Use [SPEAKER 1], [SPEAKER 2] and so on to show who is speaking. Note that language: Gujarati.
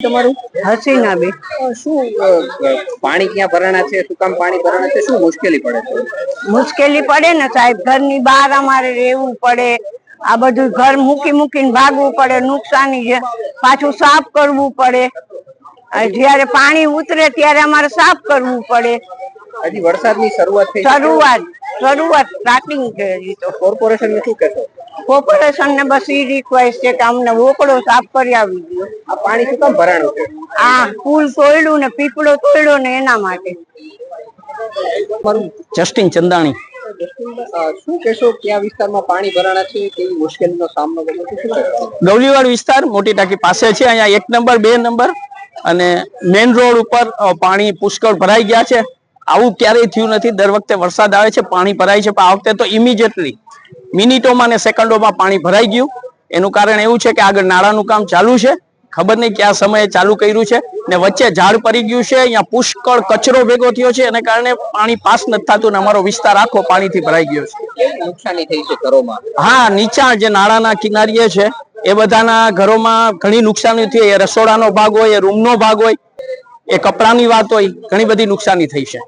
[SPEAKER 1] તમારું
[SPEAKER 2] હસીના બી
[SPEAKER 1] શું પાણી ક્યાં ભરાણા છે, શું કામ પાણી ભરાણા છે, શું મુશ્કેલી પડે છે?
[SPEAKER 2] મુશ્કેલી પડે ને સાહેબ, ઘરની બહાર અમારે રહેવું પડે, આ બધું ઘર મૂકીને ભાગવું પડે, નુકસાની છે, પાછું સાફ કરવું પડે, જયારે પાણી ઉતરે ત્યારે અમારે સાફ કરવું પડે.
[SPEAKER 1] હજી વરસાદની શરૂઆત થઈ છે.
[SPEAKER 2] શરૂઆત સ્ટાર્ટિંગ છે. હજી તો
[SPEAKER 1] કોર્પોરેશન ને શું કહેશો?
[SPEAKER 2] કોર્પોરેશન ને બસ એ રિક્વેસ્ટ છે કે અમને વોકડો સાફ કરી આવી દો.
[SPEAKER 1] આ પાણી શું કામ ભરાણું છે?
[SPEAKER 2] આ પુલ તોડ્યું ને પીપળો તોડ્યો ને એના માટે.
[SPEAKER 3] જસ્ટિન ચંદાણી.
[SPEAKER 1] શું કહેશો, કયા વિસ્તારમાં પાણી ભરાણા છે, કેવી મુશ્કેલીનો સામનો કર્યો છે, શું કહેશો?
[SPEAKER 3] ગૌલીવાડ વિસ્તાર મોટી ટાંકી પાસે છે. અહીંયા 1 નંબર 2 નંબર અને મેઇન રોડ ઉપર પાણી પુષ્કળ ભરાઈ ગયા છે. આવું ક્યારેય થયું નથી. દર વખતે વરસાદ આવે છે પાણી ભરાય છે, પણ આ વખતે તો ઇમિડિયેટલી મિનિટોમાં ને સેકન્ડોમાં પાણી ભરાઈ ગયું. એનું કારણ એવું છે કે આગળ નાળાનું કામ ચાલુ છે, ખબર નહીં કયા સમયે ચાલુ કર્યું છે, ને વચ્ચે ઝાડ પડી ગયું છે. અહીંયા પુષ્કળ કચરો ભેગો થયો છે, એને કારણે પાણી પાસ નથી થતું ને અમારો વિસ્તાર આખો પાણીથી ભરાઈ ગયો છે.
[SPEAKER 1] નુકસાની થઈ છે ઘરોમાં?
[SPEAKER 3] હા, નીચા જે નાળાના કિનારીએ છે એ બધાના ઘરોમાં ઘણી નુકસાની થઈ. એ રસોડાનો ભાગ હોય, એ રૂમનો ભાગ હોય, એ કપડાની વાત હોય, ઘણી બધી નુકસાની થઈ છે.